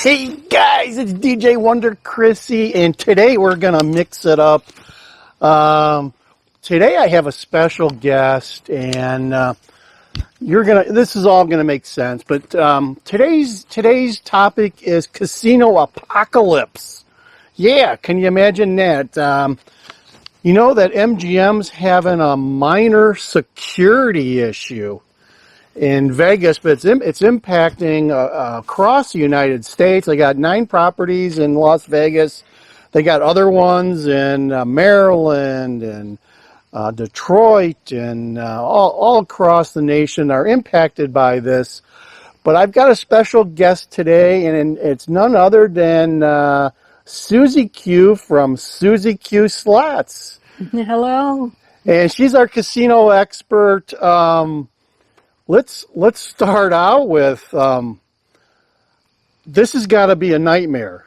Hey guys, it's DJ Wonder Chrissy, and today we're gonna mix it up. Today I have a special guest, and this is all gonna make sense. But today's topic is casino apocalypse. Yeah, can you imagine that? You know that MGM's having a minor security issue in Vegas, but it's impacting across the United States. They got 9 properties in Las Vegas. They got other ones in Maryland and Detroit and all across the nation are impacted by this. But I've got a special guest today, and it's none other than Susie Q from Susie Q Slots. Hello. And she's our casino expert. Let's start out with this has got to be a nightmare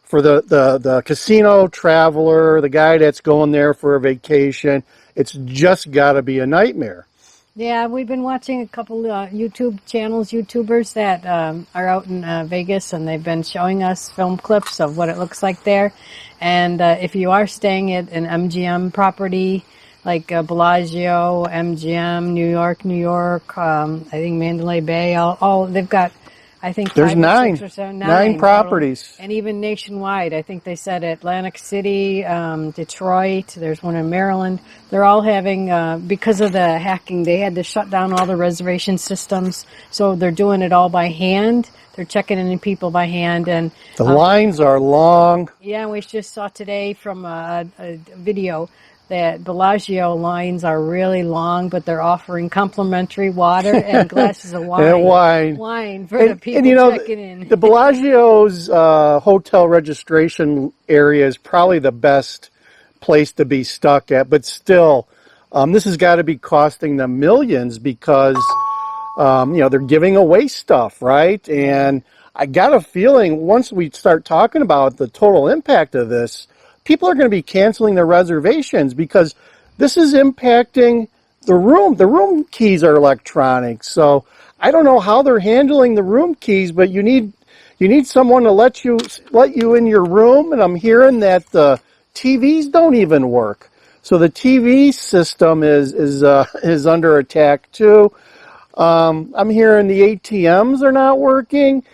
for the casino traveler, the guy that's going there for a vacation. It's just got to be a nightmare. Yeah, we've been watching a couple YouTubers that are out in Vegas, and they've been showing us film clips of what it looks like there. And if you are staying at an MGM property, like Bellagio, MGM, New York, I think Mandalay Bay, all they've got, I think there's 5 or 6 or so, 9 properties. Total. And even nationwide, I think they said Atlantic City, Detroit, there's one in Maryland. They're all having, because of the hacking, they had to shut down all the reservation systems. So they're doing it all by hand. They're checking in people by hand. And the lines are long. Yeah, we just saw today from a video that Bellagio lines are really long, but they're offering complimentary water and glasses of wine. And wine for the people checking in. The Bellagio's hotel registration area is probably the best place to be stuck at, but still, this has got to be costing them millions because, they're giving away stuff, right? And I got a feeling once we start talking about the total impact of this, people are going to be canceling their reservations because this is impacting the room. The room keys are electronic. So I don't know how they're handling the room keys, but you need someone to let you in your room. And I'm hearing that the TVs don't even work. So the TV system is under attack too. I'm hearing the ATMs are not working.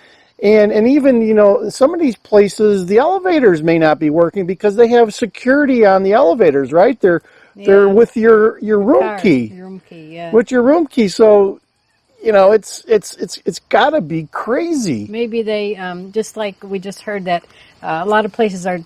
And even, some of these places, the elevators may not be working because they have security on the elevators, right? They're with your room key. Your room key, yeah. With your room key. So, it's got to be crazy. Maybe they, just like we just heard that a lot of places are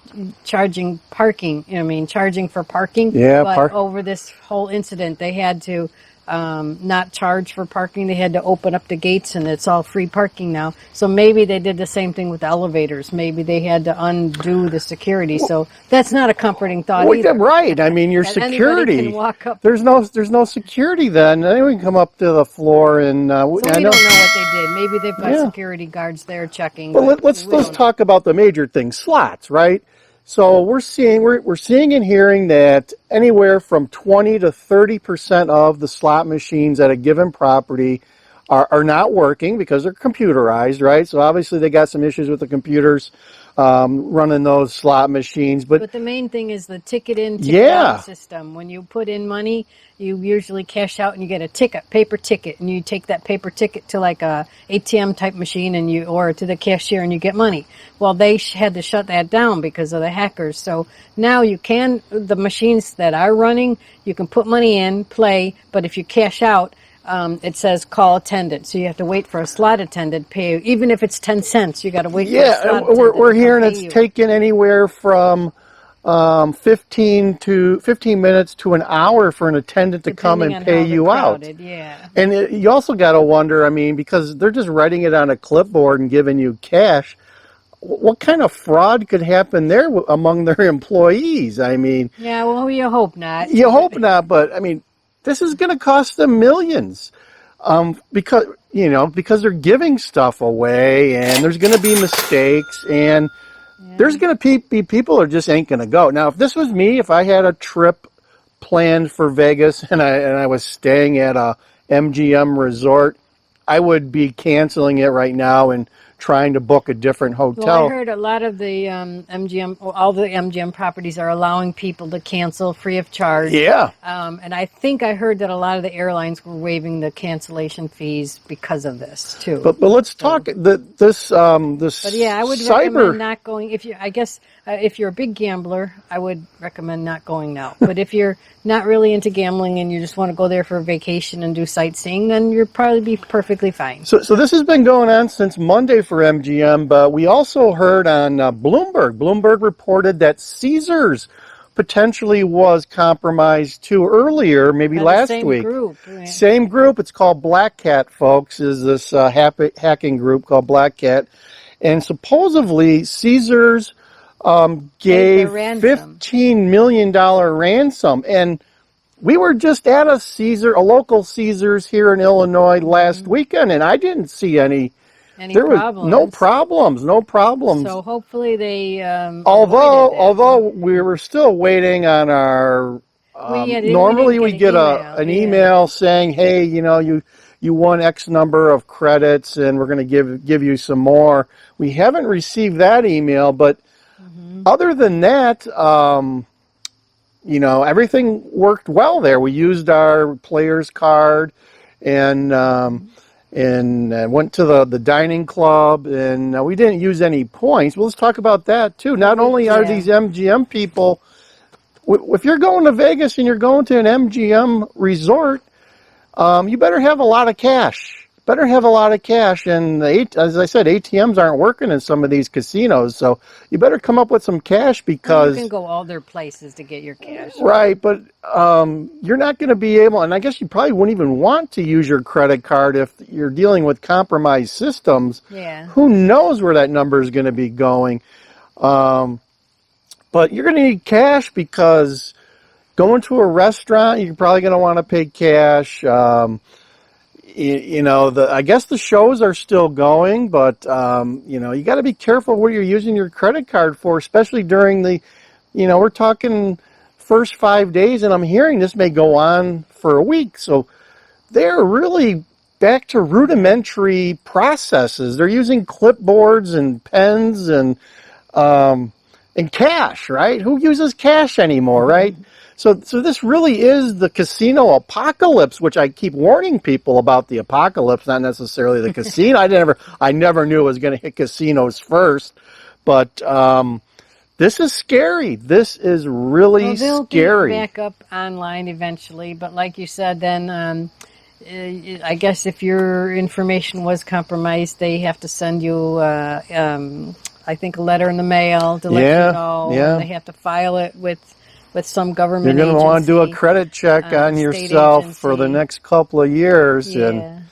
charging parking, charging for parking. Yeah, but over this whole incident, they had to not charge for parking. They had to open up the gates, and it's all free parking now. So maybe they did the same thing with the elevators. Maybe they had to undo the security. So that's not a comforting thought either. Right. I mean, your security. Can walk up. There's no security then. Anyone can come up to the floor and. So we don't know what they did. Maybe they've got security guards there checking. But let's talk about the major thing, slots, right? So we're seeing and hearing that anywhere from 20 to 30% of the slot machines at a given property are not working because they're computerized, right? So obviously they got some issues with the computers running those slot machines. But the main thing is the ticket in, ticket out system. When you put in money, you usually cash out and you get a paper ticket, and you take that paper ticket to like a ATM type machine or to the cashier and you get money. Well, they had to shut that down because of the hackers. So now the machines that are running, you can put money in, play, but if you cash out, it says call attendant. So you have to wait for a slot attendant to pay you. Even if it's 10 cents, you got to wait for a slot attendant. Yeah, we're hearing it's taking anywhere from 15 minutes to an hour for an attendant to come and pay you out. Yeah. And you also got to wonder, because they're just writing it on a clipboard and giving you cash, what kind of fraud could happen there among their employees? Yeah, well, you hope not. You hope not, but this is going to cost them millions, because they're giving stuff away, and there's going to be mistakes, and there's going to be people who just ain't going to go. Now, if this was me, if I had a trip planned for Vegas and I was staying at a MGM resort, I would be canceling it right now and trying to book a different Well, hotel. I heard a lot of the MGM, all the MGM properties are allowing people to cancel free of charge. Yeah. And I think I heard that a lot of the airlines were waiving the cancellation fees because of this too. But let's talk this But yeah, I would recommend cyber. not going. If you, I guess, if you're a big gambler, I would recommend not going now. But if you're not really into gambling and you just want to go there for a vacation and do sightseeing, then you'll probably be perfectly fine. So this has been going on since Monday for MGM, but we also heard on Bloomberg. Bloomberg reported that Caesars potentially was compromised too earlier, maybe By the last same week. group, right? Same group. It's called Black Cat, folks. Is this hacking group called Black Cat? And supposedly Caesars gave the ransom. $15 million ransom. And we were just at a local Caesars here in Illinois last weekend, and I didn't see any. Any There was problems? no problems. So hopefully they. Although avoided that. we were still waiting on our. Normally we get an email saying, "Hey, you won X number of credits, and we're going to give you some more." We haven't received that email, but other than that, everything worked well there. We used our player's card, and went to the dining club, and we didn't use any points. Well, let's talk about that too. Not only are these MGM people, if you're going to Vegas and you're going to an MGM resort, you better have a lot of cash. And as I said, ATMs aren't working in some of these casinos, so you better come up with some cash because you can go other places to get your cash. right. But you're not going to be able, and I guess you probably wouldn't even want to use your credit card if you're dealing with compromised systems. Yeah. Who knows where that number is going to be going? But you're going to need cash because going to a restaurant, you're probably going to want to pay cash. I guess the shows are still going, but you got to be careful what you're using your credit card for, especially during the, we're talking first 5 days, and I'm hearing this may go on for a week. So they're really back to rudimentary processes. They're using clipboards and pens and cash, right? Who uses cash anymore, right? So this really is the casino apocalypse, which I keep warning people about the apocalypse, not necessarily the casino. I never knew it was going to hit casinos first, but this is scary. This is really they'll scary. Get back up online eventually, but like you said, then I guess if your information was compromised, they have to send you, I think, a letter in the mail to let you know. Yeah. They have to file it with some government You're going to want to do a agency, credit check on state yourself for the agency. next couple of years. Yeah. And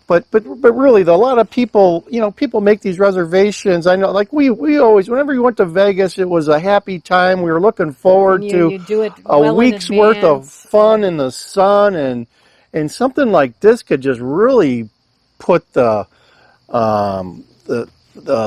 but really, though, a lot of people, people make these reservations. I know, like we always, whenever we went to Vegas, it was a happy time. We were looking forward And to you do it a well in week's worth of advance. fun in the sun, and something like this could just really put the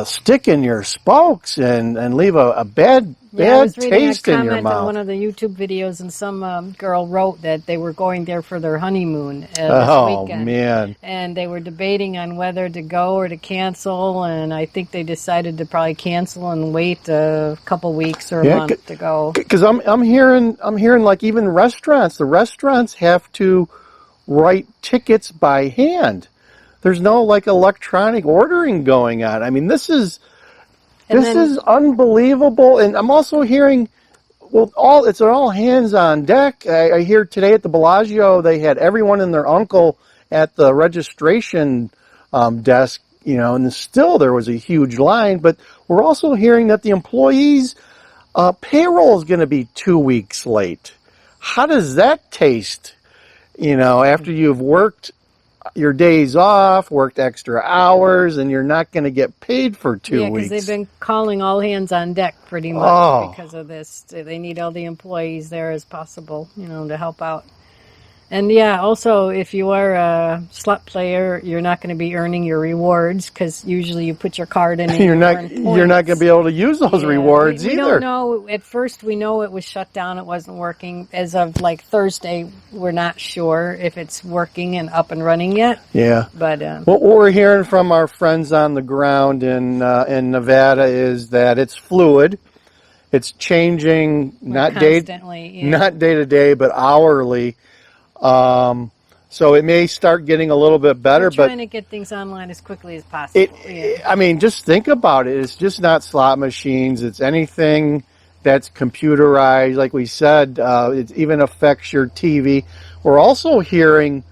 stick in your spokes and leave a bad I was reading taste a in your comment on one mouth. of the YouTube videos, and some girl wrote that they were going there for their honeymoon this Oh weekend. man. And they were debating on whether to go or to cancel, and I think they decided to probably cancel and wait a couple weeks or a month to go. Because I'm hearing like even restaurants, the restaurants have to write tickets by hand. There's no like electronic ordering going on. I mean, this is unbelievable. And I'm also hearing, it's all hands on deck. I hear today at the Bellagio they had everyone and their uncle at the registration desk, and still there was a huge line. But we're also hearing that the employees' payroll is going to be 2 weeks late. How does that taste? After you've worked your days off, worked extra hours, and you're not going to get paid for 2 weeks. Yeah, because they've been calling all hands on deck pretty much because of this. They need all the employees there as possible, to help out. And yeah, also if you are a slot player, you're not going to be earning your rewards because usually you put your card in. And you're not earn going to points. be able to use those Yeah, rewards we either. don't know. At first, we know it was shut down. It wasn't working. As of like Thursday, we're not sure if it's working and up and running yet. Yeah. But What we're hearing from our friends on the ground in Nevada is that it's fluid. It's changing not constantly, not day to day, but hourly. So it may start getting a little bit better, we're but trying to get things online as quickly as possible. I mean, just think about it. It's just not slot machines. It's anything that's computerized. Like we said, it even affects your TV. We're also hearing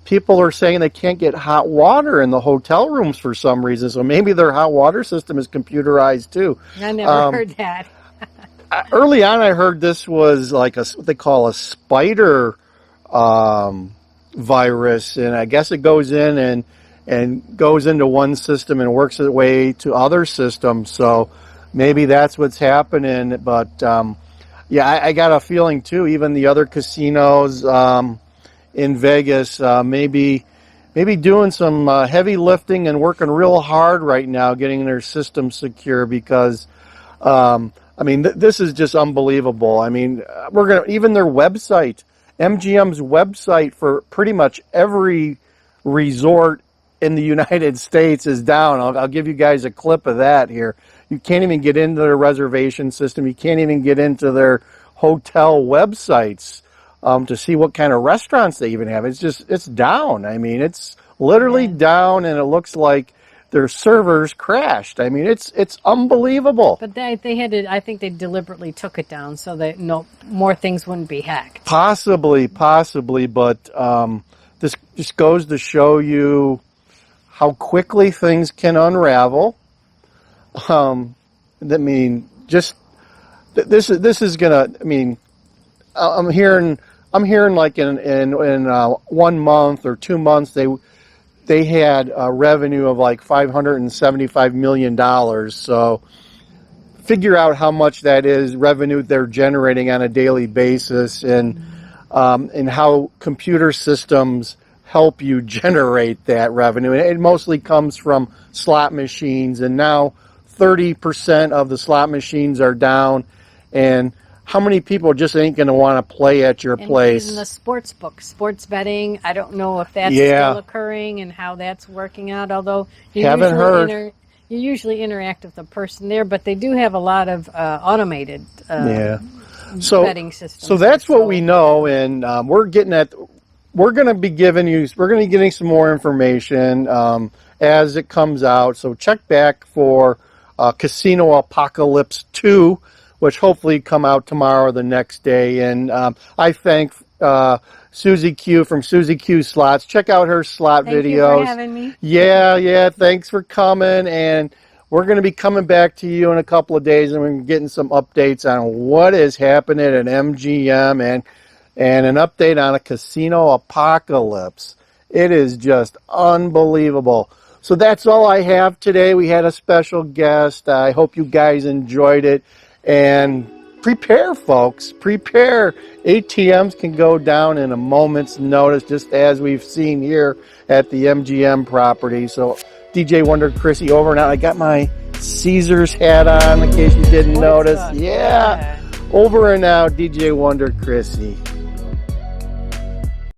people are saying they can't get hot water in the hotel rooms for some reason. So maybe their hot water system is computerized too. I never heard that. Early on, I heard this was like what they call a spider virus, and I guess it goes in and goes into one system and works its way to other systems. So maybe that's what's happening. But yeah, I got a feeling too. Even the other casinos in Vegas maybe doing some heavy lifting and working real hard right now, getting their system secure because. I mean, this is just unbelievable. I mean, even their website, MGM's website for pretty much every resort in the United States is down. I'll give you guys a clip of that here. You can't even get into their reservation system. You can't even get into their hotel websites to see what kind of restaurants they even have. It's down. I mean, it's literally down, and it looks like their servers crashed. I mean, it's unbelievable. But they had to. I think they deliberately took it down so that no more things wouldn't be hacked. Possibly, but this just goes to show you how quickly things can unravel. I mean, just this is gonna. I mean, I'm hearing like in 1 month or 2 months they had a revenue of like $575 million. So figure out how much that is revenue they're generating on a daily basis, and how computer systems help you generate that revenue. And it mostly comes from slot machines, and now 30% of the slot machines are down, and how many people just ain't going to want to play at your place? Even the sports book, sports betting, I don't know if that's still occurring and how that's working out, although you usually interact with the person there, but they do have a lot of automated betting systems. So that's what we know, and we're going to be getting some more information as it comes out. So check back for Casino Apocalypse 2, which hopefully come out tomorrow or the next day. And I thank Susie Q from Susie Q Slots. Check out her slot videos. Thank you for having me. Yeah. Thanks for coming. And we're going to be coming back to you in a couple of days, and we're getting some updates on what is happening at MGM and an update on a Casino Apocalypse. It is just unbelievable. So that's all I have today. We had a special guest. I hope you guys enjoyed it. And prepare, folks. Prepare. ATMs can go down in a moment's notice, just as we've seen here at the MGM property. So DJ Wonder Chrissy over and out. I got my Caesars hat on in case you didn't notice. Yeah. Over and out, DJ Wonder Chrissy.